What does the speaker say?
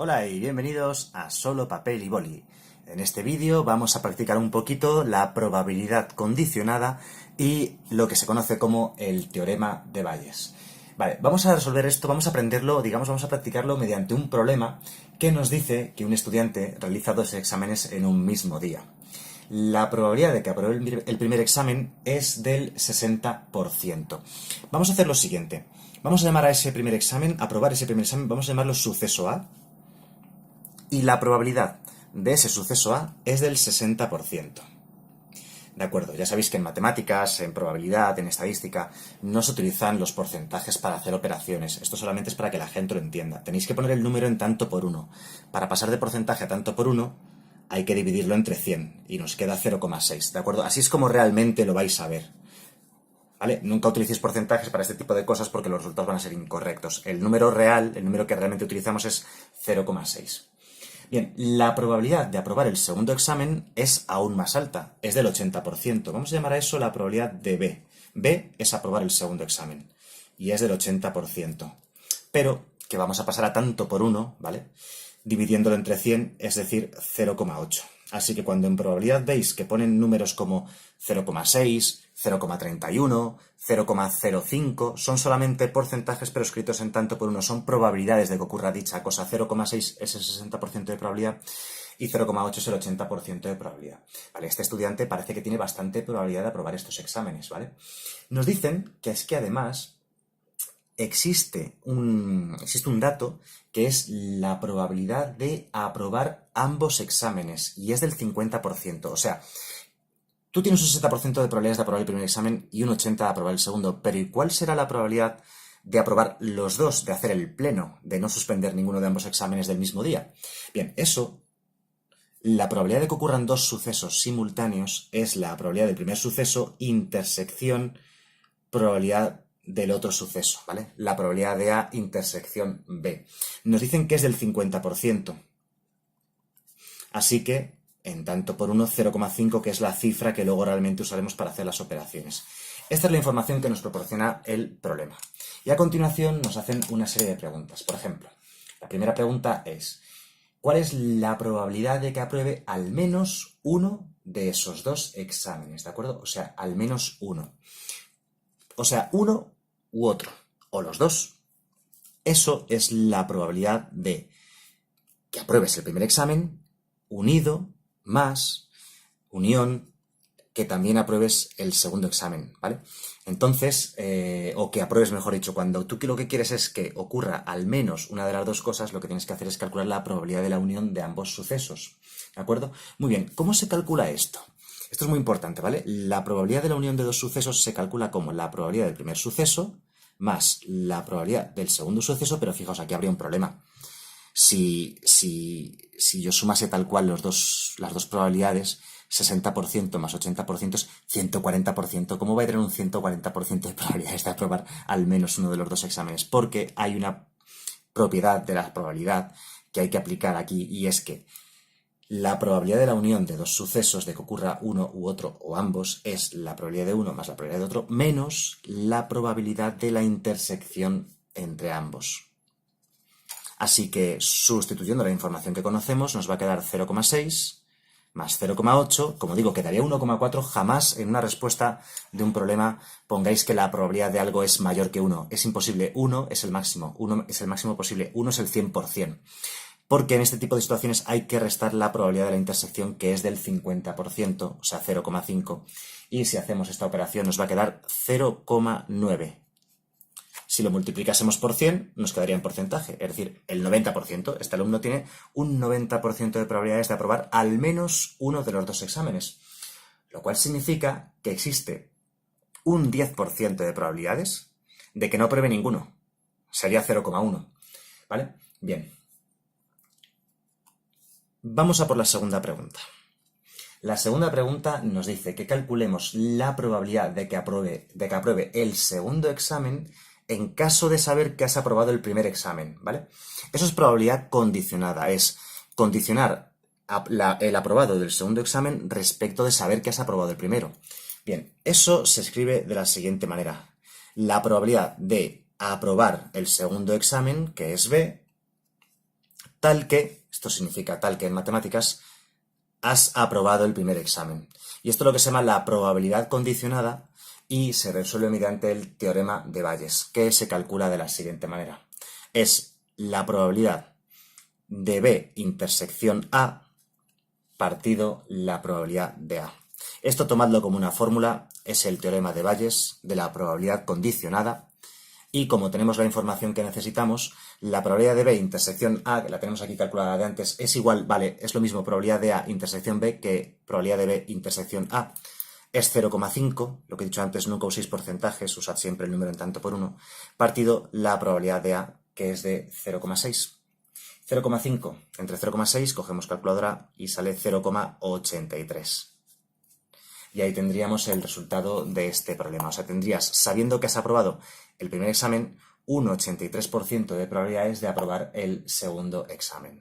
Hola y bienvenidos a Solo Papel y Boli. En este vídeo vamos a practicar un poquito la probabilidad condicionada y lo que se conoce como el teorema de Bayes. Vale, vamos a resolver esto, vamos a aprenderlo, vamos a practicarlo mediante un problema que nos dice que un estudiante realiza dos exámenes en un mismo día. La probabilidad de que apruebe el primer examen es del 60%. Vamos a hacer lo siguiente. Vamos a llamar a ese primer examen, aprobar ese primer examen, vamos a llamarlo suceso A. Y la probabilidad de ese suceso A es del 60%. De acuerdo, ya sabéis que en matemáticas, en probabilidad, en estadística, no se utilizan los porcentajes para hacer operaciones. Esto solamente es para que la gente lo entienda. Tenéis que poner el número en tanto por 1. Para pasar de porcentaje a tanto por 1, hay que dividirlo entre 100 y nos queda 0,6. ¿De acuerdo? Así es como realmente lo vais a ver. ¿Vale? Nunca utilicéis porcentajes para este tipo de cosas porque los resultados van a ser incorrectos. El número real, el número que realmente utilizamos es 0,6. Bien, la probabilidad de aprobar el segundo examen es aún más alta, es del 80%. Vamos a llamar a eso la probabilidad de B. B es aprobar el segundo examen y es del 80%. Pero que vamos a pasar a tanto por 1, ¿vale? Dividiéndolo entre 100, es decir, 0,8. Así que cuando en probabilidad veis que ponen números como 0,6, 0,31, 0,05, son solamente porcentajes pero escritos en tanto por 1, son probabilidades de que ocurra dicha cosa. 0,6 es el 60% de probabilidad y 0,8 es el 80% de probabilidad. Vale, este estudiante parece que tiene bastante probabilidad de aprobar estos exámenes, ¿vale? Nos dicen que es que además existe un dato que es la probabilidad de aprobar ambos exámenes y es del 50%. O sea, tú tienes un 60% de probabilidades de aprobar el primer examen y un 80% de aprobar el segundo, pero ¿y cuál será la probabilidad de aprobar los dos, de hacer el pleno, de no suspender ninguno de ambos exámenes del mismo día? Bien, la probabilidad de que ocurran dos sucesos simultáneos es la probabilidad del primer suceso intersección probabilidad del otro suceso, ¿vale? La probabilidad de A intersección B. Nos dicen que es del 50%. Así que, en tanto por 1, 0,5, que es la cifra que luego realmente usaremos para hacer las operaciones. Esta es la información que nos proporciona el problema. Y a continuación nos hacen una serie de preguntas. Por ejemplo, la primera pregunta es: ¿cuál es la probabilidad de que apruebe al menos uno de esos dos exámenes? ¿De acuerdo? O sea, al menos uno. O sea, uno u otro, o los dos. Eso es la probabilidad de que apruebes el primer examen, unido, más, unión, que también apruebes el segundo examen, ¿vale? Entonces, o que apruebes, mejor dicho, cuando tú lo que quieres es que ocurra al menos una de las dos cosas, lo que tienes que hacer es calcular la probabilidad de la unión de ambos sucesos, ¿de acuerdo? Muy bien, ¿cómo se calcula esto? Esto es muy importante, ¿vale? La probabilidad de la unión de dos sucesos se calcula como la probabilidad del primer suceso más la probabilidad del segundo suceso, pero fijaos, aquí habría un problema. Si yo sumase tal cual las dos probabilidades, 60% más 80% es 140%. ¿Cómo va a tener un 140% de probabilidades de aprobar al menos uno de los dos exámenes? Porque hay una propiedad de la probabilidad que hay que aplicar aquí, y es que la probabilidad de la unión de dos sucesos, de que ocurra uno u otro o ambos, es la probabilidad de uno más la probabilidad de otro menos la probabilidad de la intersección entre ambos. Así que, sustituyendo la información que conocemos, nos va a quedar 0,6 más 0,8. Como digo, quedaría 1,4. Jamás en una respuesta de un problema pongáis que la probabilidad de algo es mayor que 1. Es imposible. 1 es el máximo. 1 es el máximo posible. 1 es el 100%. Porque en este tipo de situaciones hay que restar la probabilidad de la intersección, que es del 50%, o sea, 0,5. Y si hacemos esta operación nos va a quedar 0,9. Si lo multiplicásemos por 100, nos quedaría en porcentaje, es decir, el 90%. Este alumno tiene un 90% de probabilidades de aprobar al menos uno de los dos exámenes, lo cual significa que existe un 10% de probabilidades de que no apruebe ninguno. Sería 0,1. ¿Vale? Bien. Vamos a por la segunda pregunta. La segunda pregunta nos dice que calculemos la probabilidad de que apruebe el segundo examen en caso de saber que has aprobado el primer examen, ¿vale? Eso es probabilidad condicionada, es condicionar el aprobado del segundo examen respecto de saber que has aprobado el primero. Bien, eso se escribe de la siguiente manera: la probabilidad de aprobar el segundo examen, que es B, tal que, esto significa tal que en matemáticas, has aprobado el primer examen. Y esto es lo que se llama la probabilidad condicionada y se resuelve mediante el teorema de Bayes, que se calcula de la siguiente manera. Es la probabilidad de B intersección A partido la probabilidad de A. Esto tomadlo como una fórmula, es el teorema de Bayes de la probabilidad condicionada. Y como tenemos la información que necesitamos, la probabilidad de B intersección A, que la tenemos aquí calculada de antes, es igual, vale, es lo mismo probabilidad de A intersección B que probabilidad de B intersección A. Es 0,5, lo que he dicho antes, nunca uséis porcentajes, usad siempre el número en tanto por 1, partido la probabilidad de A, que es de 0,6. 0,5 entre 0,6, cogemos calculadora y sale 0,83. Y ahí tendríamos el resultado de este problema. O sea, tendrías, sabiendo que has aprobado el primer examen, un 83% de probabilidades de aprobar el segundo examen.